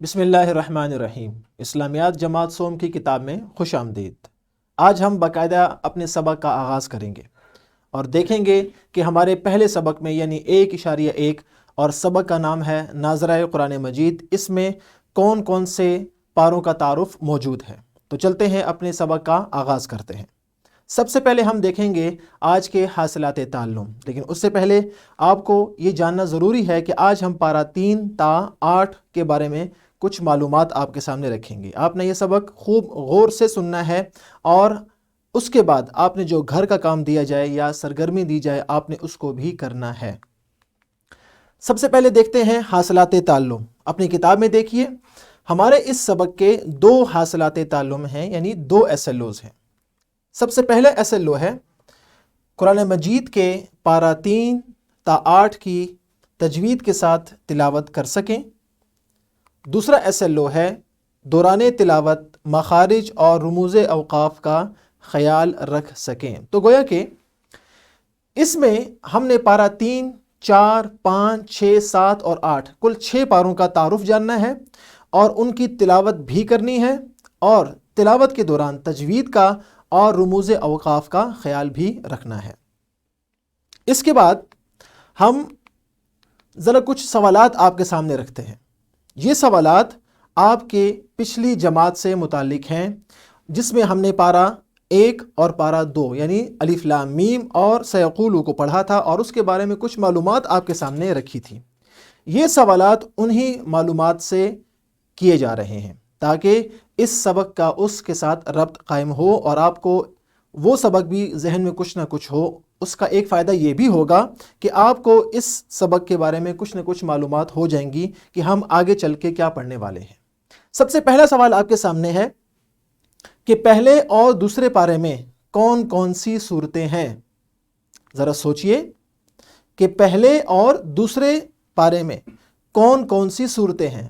بسم اللہ الرحمن الرحیم۔ اسلامیات جماعت سوم کی کتاب میں خوش آمدید۔ آج ہم باقاعدہ اپنے سبق کا آغاز کریں گے اور دیکھیں گے کہ ہمارے پہلے سبق میں یعنی 1.1 اور سبق کا نام ہے ناظرۂ قرآن مجید، اس میں کون کون سے پاروں کا تعارف موجود ہے۔ تو چلتے ہیں اپنے سبق کا آغاز کرتے ہیں۔ سب سے پہلے ہم دیکھیں گے آج کے حاصلات تعلم، لیکن اس سے پہلے آپ کو یہ جاننا ضروری ہے کہ آج ہم پارہ 3 تا 8 کے بارے میں کچھ معلومات آپ کے سامنے رکھیں گے۔ آپ نے یہ سبق خوب غور سے سننا ہے اور اس کے بعد آپ نے جو گھر کا کام دیا جائے یا سرگرمی دی جائے آپ نے اس کو بھی کرنا ہے۔ سب سے پہلے دیکھتے ہیں حاصلات تعلم۔ اپنی کتاب میں دیکھیے، ہمارے اس سبق کے 2 حاصلات تعلم ہیں، یعنی 2 SLOs ہیں۔ سب سے پہلے SLO ہے قرآن مجید کے پارہ 3 تا 8 کی تجوید کے ساتھ تلاوت کر سکیں۔ دوسرا SLO ہے دوران تلاوت مخارج اور رموز اوقاف کا خیال رکھ سکیں۔ تو گویا کہ اس میں ہم نے پارہ 3، 4، 5، 6، 7 اور 8 کل 6 پاروں کا تعارف جاننا ہے اور ان کی تلاوت بھی کرنی ہے اور تلاوت کے دوران تجوید کا اور رموز اوقاف کا خیال بھی رکھنا ہے۔ اس کے بعد ہم ذرا کچھ سوالات آپ کے سامنے رکھتے ہیں۔ یہ سوالات آپ کے پچھلی جماعت سے متعلق ہیں، جس میں ہم نے پارہ 1 اور پارہ 2 یعنی الف لام میم اور سیقولو کو پڑھا تھا اور اس کے بارے میں کچھ معلومات آپ کے سامنے رکھی تھی۔ یہ سوالات انہی معلومات سے کیے جا رہے ہیں تاکہ اس سبق کا اس کے ساتھ ربط قائم ہو اور آپ کو وہ سبق بھی ذہن میں کچھ نہ کچھ ہو۔ اس کا ایک فائدہ یہ بھی ہوگا کہ آپ کو اس سبق کے بارے میں کچھ نہ کچھ معلومات ہو جائیں گی کہ ہم آگے چل کے کیا پڑھنے والے ہیں۔ سب سے پہلا سوال آپ کے سامنے ہے کہ پہلے اور دوسرے پارے میں کون کون سی صورتیں ہیں؟ ذرا سوچئے کہ پہلے اور دوسرے پارے میں کون کون سی صورتیں ہیں۔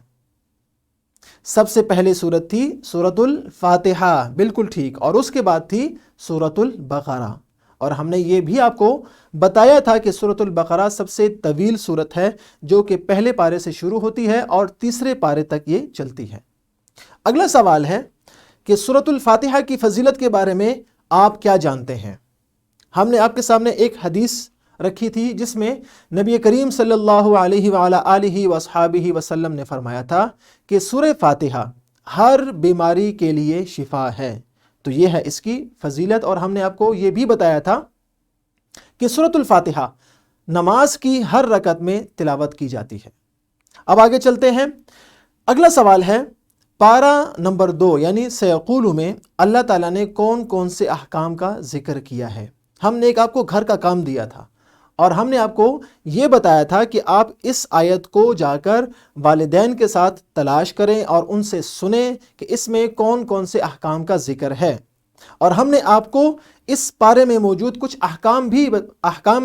سب سے پہلے صورت تھی سورۃ الفاتحہ، بالکل ٹھیک، اور اس کے بعد تھی سورۃ البقرہ، اور ہم نے یہ بھی آپ کو بتایا تھا کہ سورۃ البقرہ سب سے طویل صورت ہے جو کہ پہلے پارے سے شروع ہوتی ہے اور تیسرے پارے تک یہ چلتی ہے۔ اگلا سوال ہے کہ سورۃ الفاتحہ کی فضیلت کے بارے میں آپ کیا جانتے ہیں؟ ہم نے آپ کے سامنے ایک حدیث رکھی تھی جس میں نبی کریم صلی اللہ علیہ وآلہ آلہ وصحابہ وسلم نے فرمایا تھا کہ سورہ فاتحہ ہر بیماری کے لیے شفا ہے۔ تو یہ ہے اس کی فضیلت، اور ہم نے آپ کو یہ بھی بتایا تھا کہ سورۃ الفاتحہ نماز کی ہر رکعت میں تلاوت کی جاتی ہے۔ اب آگے چلتے ہیں۔ اگلا سوال ہے پارہ نمبر 2 یعنی سیقولو میں اللہ تعالیٰ نے کون کون سے احکام کا ذکر کیا ہے؟ ہم نے ایک آپ کو گھر کا کام دیا تھا اور ہم نے آپ کو یہ بتایا تھا کہ آپ اس آیت کو جا کر والدین کے ساتھ تلاش کریں اور ان سے سنیں کہ اس میں کون کون سے احکام کا ذکر ہے، اور ہم نے آپ کو اس پارے میں موجود کچھ احکام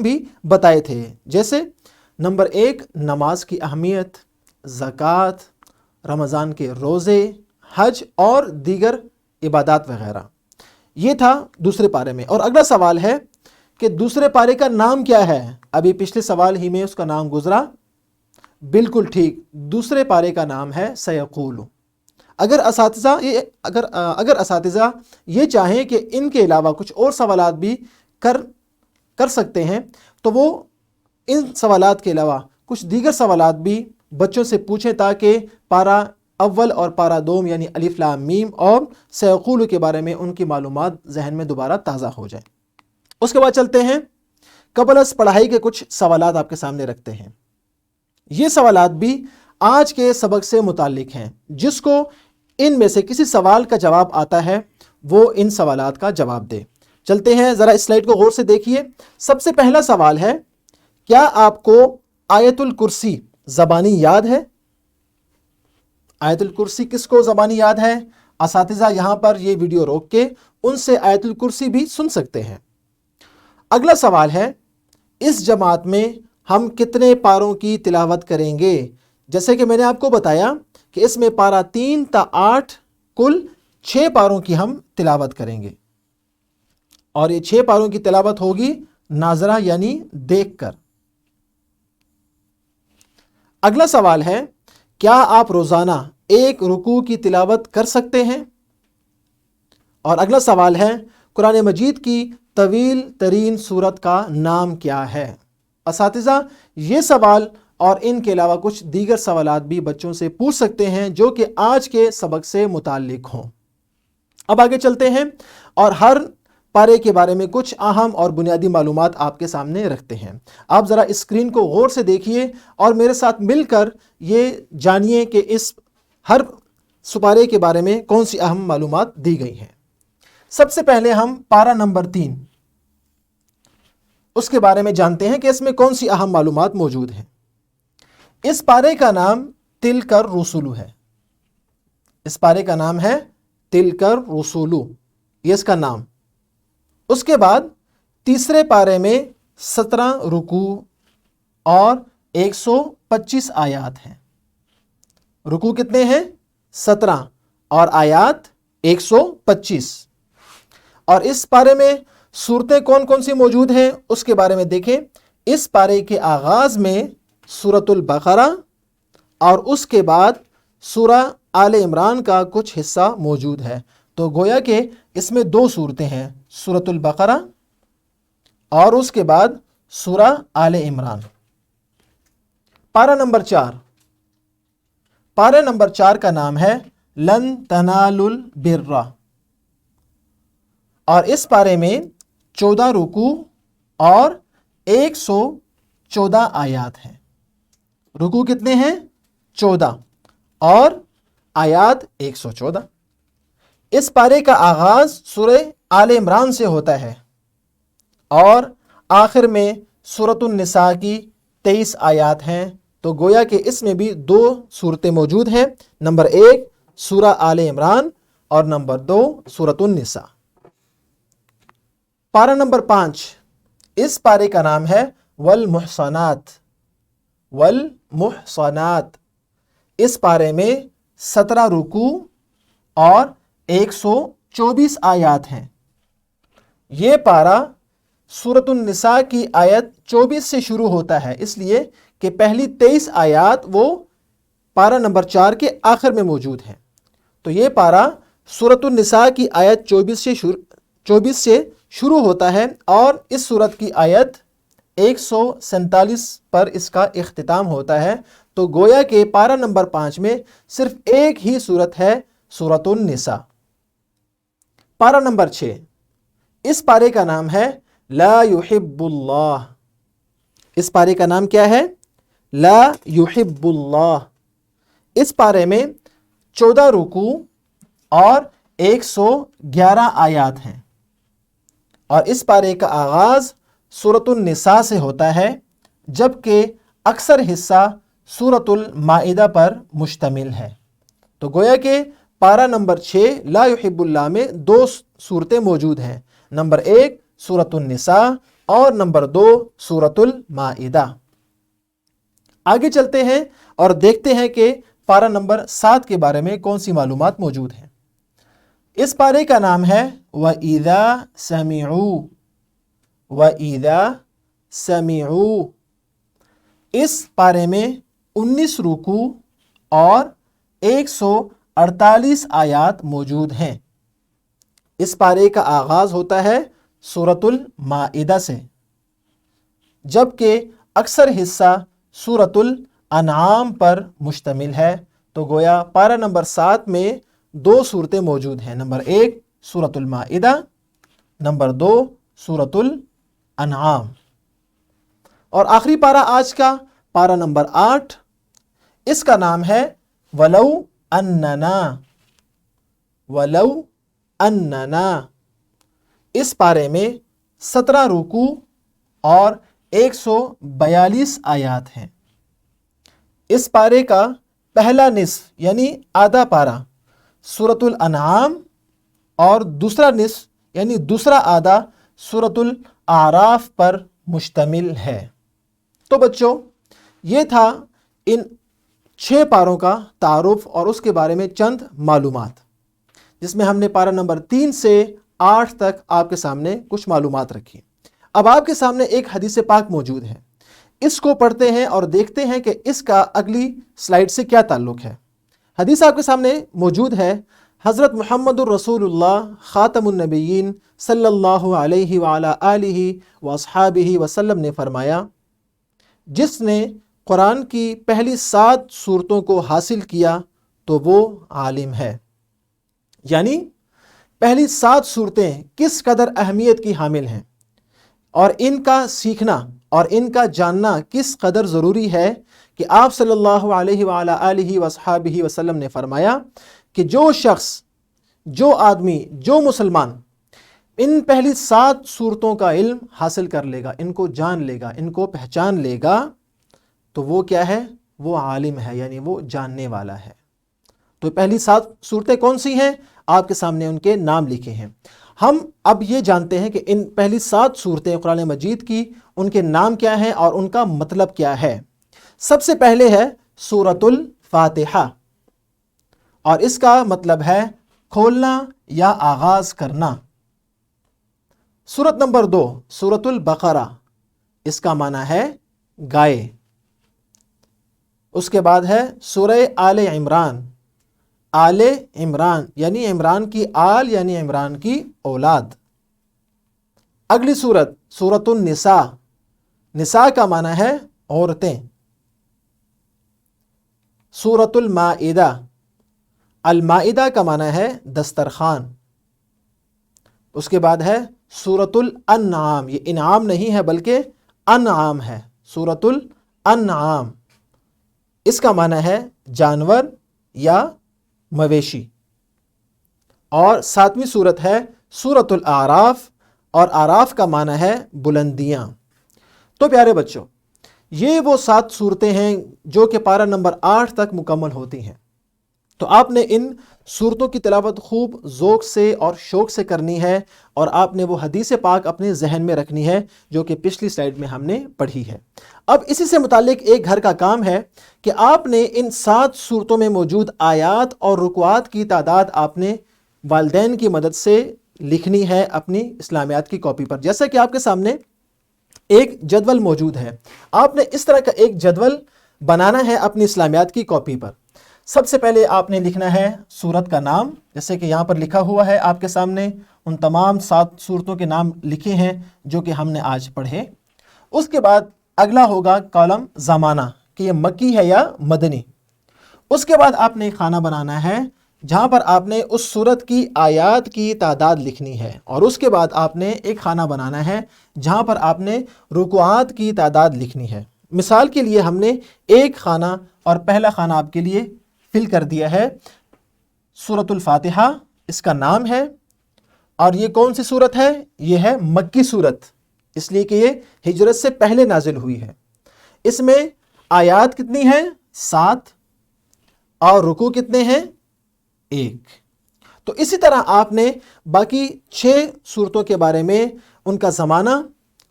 بھی بتائے تھے، جیسے نمبر 1 نماز کی اہمیت، زکوٰۃ، رمضان کے روزے، حج اور دیگر عبادات وغیرہ۔ یہ تھا دوسرے پارے میں۔ اور اگلا سوال ہے کہ دوسرے پارے کا نام کیا ہے؟ ابھی پچھلے سوال ہی میں اس کا نام گزرا، بالکل ٹھیک، دوسرے پارے کا نام ہے سیقولو۔ اگر اساتذہ یہ چاہیں کہ ان کے علاوہ کچھ اور سوالات بھی کر سکتے ہیں تو وہ ان سوالات کے علاوہ کچھ دیگر سوالات بھی بچوں سے پوچھیں تاکہ پارہ اول اور پارہ 2 یعنی الف لام میم اور سیقولو کے بارے میں ان کی معلومات ذہن میں دوبارہ تازہ ہو جائیں۔ اس کے بعد چلتے ہیں، قبل از پڑھائی کے کچھ سوالات آپ کے سامنے رکھتے ہیں۔ یہ سوالات بھی آج کے سبق سے متعلق ہیں۔ جس کو ان میں سے کسی سوال کا جواب آتا ہے وہ ان سوالات کا جواب دے۔ چلتے ہیں، ذرا اس سلائیڈ کو غور سے دیکھیے۔ سب سے پہلا سوال ہے، کیا آپ کو آیت الکرسی زبانی یاد ہے؟ آیت الکرسی کس کو زبانی یاد ہے؟ اساتذہ یہاں پر یہ ویڈیو روک کے ان سے آیت الکرسی بھی سن سکتے ہیں۔ اگلا سوال ہے، اس جماعت میں ہم کتنے پاروں کی تلاوت کریں گے؟ جیسے کہ میں نے آپ کو بتایا کہ اس میں پارہ 3 تا 8 کل 6 پاروں کی ہم تلاوت کریں گے، اور یہ 6 پاروں کی تلاوت ہوگی ناظرہ یعنی دیکھ کر۔ اگلا سوال ہے، کیا آپ روزانہ ایک رکوع کی تلاوت کر سکتے ہیں؟ اور اگلا سوال ہے قرآن مجید کی طویل ترین سورت کا نام کیا ہے؟ اساتذہ یہ سوال اور ان کے علاوہ کچھ دیگر سوالات بھی بچوں سے پوچھ سکتے ہیں جو کہ آج کے سبق سے متعلق ہوں۔ اب آگے چلتے ہیں اور ہر پارے کے بارے میں کچھ اہم اور بنیادی معلومات آپ کے سامنے رکھتے ہیں۔ آپ ذرا اسکرین کو غور سے دیکھیے اور میرے ساتھ مل کر یہ جانیے کہ اس ہر سپارے کے بارے میں کون سی اہم معلومات دی گئی ہیں۔ سب سے پہلے ہم پارہ نمبر 3 اس کے بارے میں جانتے ہیں کہ اس میں کون سی اہم معلومات موجود ہیں۔ اس پارے کا نام تلک الرسل ہے۔ اس پارے کا نام ہے تلک الرسل، یہ اس کا نام۔ اس کے بعد تیسرے پارے میں 17 رکوع اور 125 آیات ہیں۔ رکوع کتنے ہیں؟ 17 اور آیات 125۔ اور اس پارے میں سورتیں کون کون سی موجود ہیں اس کے بارے میں دیکھیں۔ اس پارے کے آغاز میں سورۃ البقرہ اور اس کے بعد سورہ آل عمران کا کچھ حصہ موجود ہے، تو گویا کہ اس میں 2 سورتیں ہیں، سورۃ البقرہ اور اس کے بعد سورہ آل عمران۔ پارہ نمبر 4، پارہ نمبر 4 کا نام ہے لن تنالوا البر، اور اس پارے میں 14 رکوع اور 114 آیات ہیں۔ رکوع کتنے ہیں؟ 14 اور آیات 114۔ اس پارے کا آغاز سورہ آل عمران سے ہوتا ہے اور آخر میں سورۃ النساء کی 23 آیات ہیں، تو گویا کہ اس میں بھی 2 سورتیں موجود ہیں، نمبر 1 سورہ آل عمران اور نمبر 2 سورۃ النساء۔ پارہ نمبر 5، اس پارے کا نام ہے والمحصنات، والمحصنات۔ اس پارے میں 17 رکوع اور 124 آیات ہیں۔ یہ پارہ سورۃ النساء کی آیت 24 سے شروع ہوتا ہے، اس لیے کہ پہلی 23 آیات وہ پارہ نمبر 4 کے آخر میں موجود ہیں۔ تو یہ پارہ سورۃ النساء کی آیت 24 سے شروع ہوتا ہے اور اس سورت کی آیت 147 پر اس کا اختتام ہوتا ہے، تو گویا کہ پارہ نمبر 5 میں صرف ایک ہی سورت ہے، سورۃ النساء۔ پارہ نمبر 6، اس پارے کا نام ہے لا یحب اللہ۔ اس پارے کا نام کیا ہے؟ لا یحب اللہ۔ اس پارے میں 14 رکوع اور 111 آیات ہیں، اور اس پارے کا آغاز سورۃ النساء سے ہوتا ہے، جبکہ اکثر حصہ سورۃ المائدہ پر مشتمل ہے۔ تو گویا کہ پارہ نمبر 6 لا یحب اللہ میں 2 صورتیں موجود ہیں، نمبر 1 سورۃ النساء اور نمبر 2 سورۃ المائدہ۔ آگے چلتے ہیں اور دیکھتے ہیں کہ پارہ نمبر 7 کے بارے میں کون سی معلومات موجود ہیں۔ اس پارے کا نام ہے وَإِذَا سَمِعُوا، وَإِذَا سَمِعُوا۔ اس پارے میں 19 رکوع اور 148 آیات موجود ہیں۔ اس پارے کا آغاز ہوتا ہے سورۃ المائدہ سے، جبکہ اکثر حصہ سورۃ الانعام پر مشتمل ہے، تو گویا پارہ نمبر 7 میں 2 صورتیں موجود ہیں، نمبر 1 سورۃ المائدہ، نمبر 2 سورۃ الانعام۔ اور آخری پارہ آج کا پارہ نمبر 8، اس کا نام ہے وَلَوْ أَنَّنَا، وَلَوْ أَنَّنَا۔ اس پارے میں 17 رکوع اور 142 آیات ہیں۔ اس پارے کا پہلا نصف یعنی آدھا پارہ سورۃ الانعام اور دوسرا نصف یعنی دوسرا آدھا سورۃ الاعراف پر مشتمل ہے۔ تو بچوں، یہ تھا ان 6 پاروں کا تعارف اور اس کے بارے میں چند معلومات، جس میں ہم نے پارہ نمبر 3 سے 8 تک آپ کے سامنے کچھ معلومات رکھی۔ اب آپ کے سامنے ایک حدیث پاک موجود ہے، اس کو پڑھتے ہیں اور دیکھتے ہیں کہ اس کا اگلی سلائیڈ سے کیا تعلق ہے۔ حدیث آپ کے سامنے موجود ہے، حضرت محمد الرسول اللہ خاتم النبیین صلی اللہ علیہ وعلی آلہ واصحابہ وسلم نے فرمایا، جس نے قرآن کی پہلی 7 سورتوں کو حاصل کیا تو وہ عالم ہے۔ یعنی پہلی 7 سورتیں کس قدر اہمیت کی حامل ہیں، اور ان کا سیکھنا اور ان کا جاننا کس قدر ضروری ہے کہ آپ صلی اللہ علیہ وعلی آلہ وصحابہ وسلم نے فرمایا کہ جو شخص، جو آدمی، جو مسلمان ان پہلی 7 سورتوں کا علم حاصل کر لے گا، ان کو جان لے گا، ان کو پہچان لے گا، تو وہ کیا ہے؟ وہ عالم ہے، یعنی وہ جاننے والا ہے۔ تو پہلی 7 سورتیں کون سی ہیں؟ آپ کے سامنے ان کے نام لکھے ہیں۔ ہم اب یہ جانتے ہیں کہ ان پہلی 7 سورتیں قرآن مجید کی، ان کے نام کیا ہیں اور ان کا مطلب کیا ہے۔ سب سے پہلے ہے سورۃ الفاتحہ، اور اس کا مطلب ہے کھولنا یا آغاز کرنا۔ سورت نمبر 2 سورۃ البقرہ، اس کا معنی ہے گائے۔ اس کے بعد ہے سورہ آل عمران، آل عمران یعنی عمران کی آل یعنی عمران کی اولاد۔ اگلی سورت سورۃ النساء، نساء کا معنی ہے عورتیں۔ سورۃ المائدہ، المائدہ کا معنی ہے دسترخوان۔ اس کے بعد ہے سورۃ الانعام، یہ انعام نہیں ہے بلکہ انعام ہے، سورۃ الانعام، اس کا معنی ہے جانور یا مویشی۔ اور 7ویں سورت ہے سورۃ الاعراف، اور اعراف کا معنی ہے بلندیاں۔ تو پیارے بچوں، یہ وہ 7 سورتیں ہیں جو کہ پارہ نمبر 8 تک مکمل ہوتی ہیں۔ تو آپ نے ان سورتوں کی تلاوت خوب ذوق سے اور شوق سے کرنی ہے، اور آپ نے وہ حدیث پاک اپنے ذہن میں رکھنی ہے جو کہ پچھلی سلائیڈ میں ہم نے پڑھی ہے۔ اب اسی سے متعلق ایک گھر کا کام ہے کہ آپ نے ان 7 سورتوں میں موجود آیات اور رکوعات کی تعداد آپ نے والدین کی مدد سے لکھنی ہے اپنی اسلامیات کی کاپی پر۔ جیسا کہ آپ کے سامنے ایک جدول موجود ہے، آپ نے اس طرح کا ایک جدول بنانا ہے اپنی اسلامیات کی کاپی پر۔ سب سے پہلے آپ نے لکھنا ہے سورت کا نام، جیسے کہ یہاں پر لکھا ہوا ہے آپ کے سامنے، ان تمام 7 سورتوں کے نام لکھے ہیں جو کہ ہم نے آج پڑھے۔ اس کے بعد اگلا ہوگا کالم زمانہ، کہ یہ مکی ہے یا مدنی۔ اس کے بعد آپ نے خانہ بنانا ہے جہاں پر آپ نے اس سورت کی آیات کی تعداد لکھنی ہے، اور اس کے بعد آپ نے ایک خانہ بنانا ہے جہاں پر آپ نے رکوعات کی تعداد لکھنی ہے۔ مثال کے لیے ہم نے ایک خانہ اور پہلا خانہ آپ کے لیے فل کر دیا ہے، سورۃ الفاتحہ اس کا نام ہے، اور یہ کون سی سورت ہے؟ یہ ہے مکی سورت، اس لیے کہ یہ ہجرت سے پہلے نازل ہوئی ہے۔ اس میں آیات کتنی ہیں؟ 7، اور رکوع کتنے ہیں؟ 1۔ تو اسی طرح آپ نے باقی 6 سورتوں کے بارے میں ان کا زمانہ،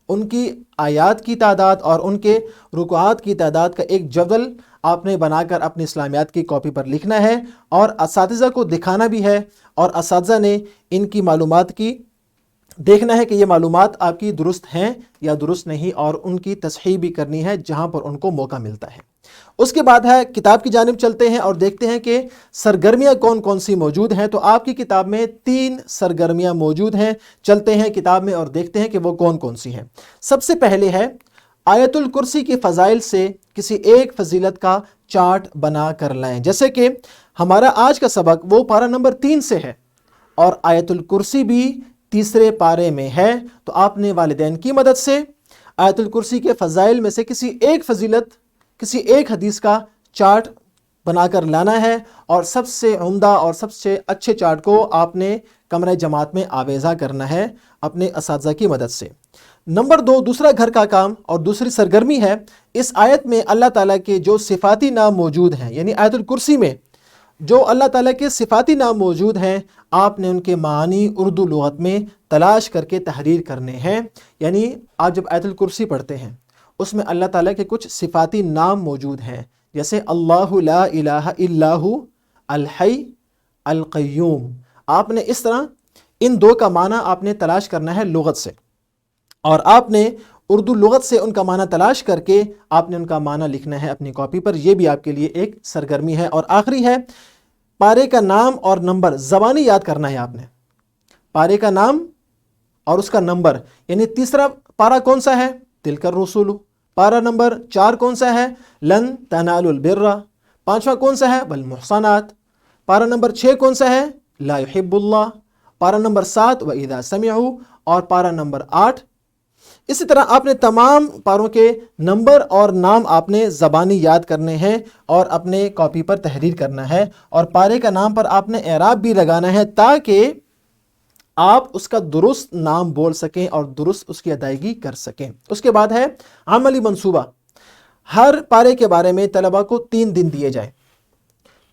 ان کی آیات کی تعداد اور ان کے رکوعات کی تعداد کا ایک جدول آپ نے بنا کر اپنی اسلامیات کی کاپی پر لکھنا ہے، اور اساتذہ کو دکھانا بھی ہے، اور اساتذہ نے ان کی معلومات کی دیکھنا ہے کہ یہ معلومات آپ کی درست ہیں یا درست نہیں، اور ان کی تصحیح بھی کرنی ہے جہاں پر ان کو موقع ملتا ہے۔ اس کے بعد ہے کتاب کی جانب چلتے ہیں اور دیکھتے ہیں کہ سرگرمیاں کون کون سی موجود ہیں۔ تو آپ کی کتاب میں 3 سرگرمیاں موجود ہیں، چلتے ہیں کتاب میں اور دیکھتے ہیں کہ وہ کون کون سی ہیں۔ سب سے پہلے ہے آیت الکرسی کی فضائل سے کسی ایک فضیلت کا چارٹ بنا کر لائیں۔ جیسے کہ ہمارا آج کا سبق وہ پارہ نمبر 3 سے ہے، اور آیت الکرسی بھی تیسرے پارے میں ہے، تو آپ نے والدین کی مدد سے آیت الکرسی کے فضائل میں سے کسی ایک فضیلت، کسی ایک حدیث کا چارٹ بنا کر لانا ہے، اور سب سے عمدہ اور سب سے اچھے چارٹ کو آپ نے کمرہ جماعت میں آویزہ کرنا ہے اپنے اساتذہ کی مدد سے۔ نمبر 2، دوسرا گھر کا کام اور دوسری سرگرمی ہے، اس آیت میں اللہ تعالیٰ کے جو صفاتی نام موجود ہیں، یعنی آیت الکرسی میں جو اللہ تعالیٰ کے صفاتی نام موجود ہیں، آپ نے ان کے معنی اردو لغت میں تلاش کر کے تحریر کرنے ہیں۔ یعنی آپ جب آیت الکرسی پڑھتے ہیں اس میں اللہ تعالیٰ کے کچھ صفاتی نام موجود ہیں، جیسے اللہ لا الہ الا ہو، الحی، القیوم۔ آپ نے اس طرح ان 2 کا معنی آپ نے تلاش کرنا ہے لغت سے، اور آپ نے اردو لغت سے ان کا معنی تلاش کر کے آپ نے ان کا معنی لکھنا ہے اپنی کاپی پر۔ یہ بھی آپ کے لیے ایک سرگرمی ہے۔ اور آخری ہے پارے کا نام اور نمبر زبانی یاد کرنا ہے آپ نے. پارے کا نام اور اس کا نمبر، یعنی تیسرا پارا کون سا ہے؟ تلک الرسول. پارا نمبر 4 کون سا ہے؟ لن تنالوا البر. 5واں کون سا ہے؟ والمحصنات. پارا نمبر 6 کون سا ہے؟ لا يحب اللہ. پارا نمبر 7 وَإِذَا سَمِعُوا. اور پارا نمبر 8. اسی طرح آپ نے تمام پاروں کے نمبر اور نام آپ نے زبانی یاد کرنے ہیں اور اپنے کاپی پر تحریر کرنا ہے، اور پارے کا نام پر آپ نے اعراب بھی لگانا ہے تاکہ آپ اس کا درست نام بول سکیں اور درست اس کی ادائیگی کر سکیں. اس کے بعد ہے عملی منصوبہ. ہر پارے کے بارے میں طلبہ کو 3 دن دیے جائیں.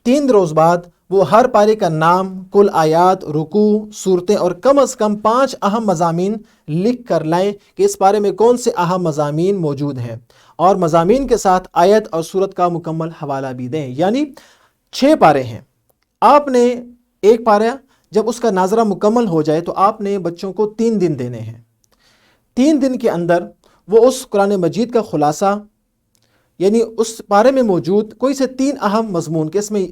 3 روز بعد وہ ہر پارے کا نام، کل آیات، رکوع، صورتیں اور کم از کم 5 اہم مضامین لکھ کر لائیں کہ اس پارے میں کون سے اہم مضامین موجود ہیں، اور مضامین کے ساتھ آیت اور صورت کا مکمل حوالہ بھی دیں. یعنی 6 پارے ہیں. آپ نے ایک پارہ جب اس کا ناظرہ مکمل ہو جائے تو آپ نے بچوں کو 3 دن دینے ہیں. 3 دن کے اندر وہ اس قرآن مجید کا خلاصہ، یعنی اس پارے میں موجود کوئی سے 3 اہم مضمون کہ اس میں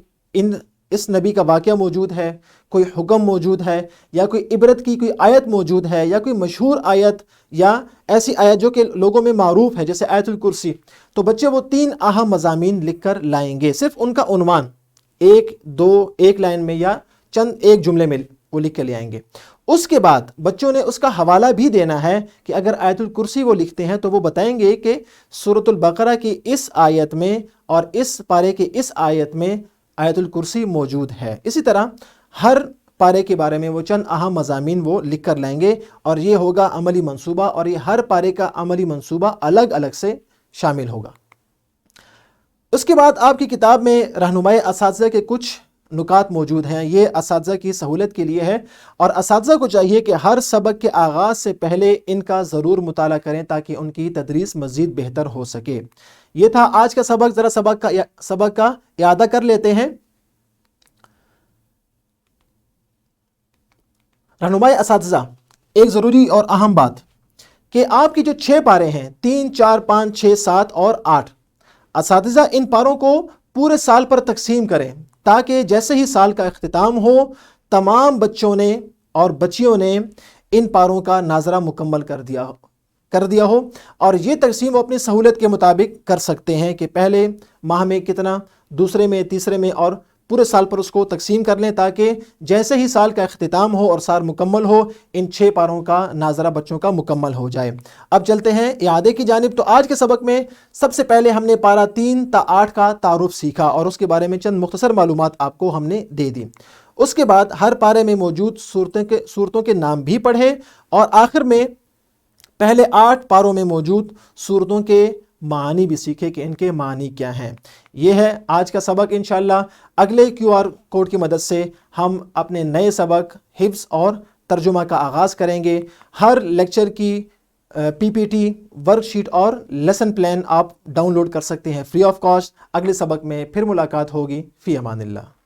اس نبی کا واقعہ موجود ہے، کوئی حکم موجود ہے، یا کوئی عبرت کی کوئی آیت موجود ہے، یا کوئی مشہور آیت یا ایسی آیت جو کہ لوگوں میں معروف ہے جیسے آیت الکرسی، تو بچے وہ 3 اہم مضامین لکھ کر لائیں گے. صرف ان کا عنوان 1 2 ایک لائن میں یا چند ایک جملے میں وہ لکھ کے لے آئیں گے. اس کے بعد بچوں نے اس کا حوالہ بھی دینا ہے کہ اگر آیت الکرسی وہ لکھتے ہیں تو وہ بتائیں گے کہ سورۃ البقرہ کی اس آیت میں اور اس پارے کی اس آیت میں آیت الکرسی موجود ہے. اسی طرح ہر پارے کے بارے میں وہ چند اہم مضامین وہ لکھ کر لائیں گے، اور یہ ہوگا عملی منصوبہ، اور یہ ہر پارے کا عملی منصوبہ الگ الگ سے شامل ہوگا. اس کے بعد آپ کی کتاب میں رہنمائی اساتذہ کے کچھ نکات موجود ہیں. یہ اساتذہ کی سہولت کے لیے ہے، اور اساتذہ کو چاہیے کہ ہر سبق کے آغاز سے پہلے ان کا ضرور مطالعہ کریں تاکہ ان کی تدریس مزید بہتر ہو سکے. یہ تھا آج کا سبق. ذرا سبق کا اعادہ کر لیتے ہیں. رہنمائی اساتذہ، ایک ضروری اور اہم بات کہ آپ کی جو 6 پارے ہیں 3 4 5 6 7 اور 8، اساتذہ ان پاروں کو پورے سال پر تقسیم کریں تاکہ جیسے ہی سال کا اختتام ہو تمام بچوں نے اور بچیوں نے ان پاروں کا ناظرہ مکمل کر دیا ہو. اور یہ تقسیم وہ اپنی سہولت کے مطابق کر سکتے ہیں کہ پہلے ماہ میں کتنا، دوسرے میں، تیسرے میں، اور پورے سال پر اس کو تقسیم کر لیں تاکہ جیسے ہی سال کا اختتام ہو اور سال مکمل ہو ان 6 پاروں کا ناظرہ بچوں کا مکمل ہو جائے. اب چلتے ہیں اعادے کی جانب. تو آج کے سبق میں سب سے پہلے ہم نے پارہ 3 تا 8 کا تعارف سیکھا اور اس کے بارے میں چند مختصر معلومات آپ کو ہم نے دے دی. اس کے بعد ہر پارے میں موجود صورتوں کے نام بھی پڑھے، اور آخر میں پہلے 8 پاروں میں موجود صورتوں کے معانی بھی سیکھے کہ ان کے معنی کیا ہیں. یہ ہے آج کا سبق. انشاءاللہ اگلے QR کوڈ کی مدد سے ہم اپنے نئے سبق حفظ اور ترجمہ کا آغاز کریں گے. ہر لیکچر کی PPT، ورک شیٹ اور لیسن پلان آپ ڈاؤن لوڈ کر سکتے ہیں فری آف کاسٹ. اگلے سبق میں پھر ملاقات ہوگی. فی امان اللہ.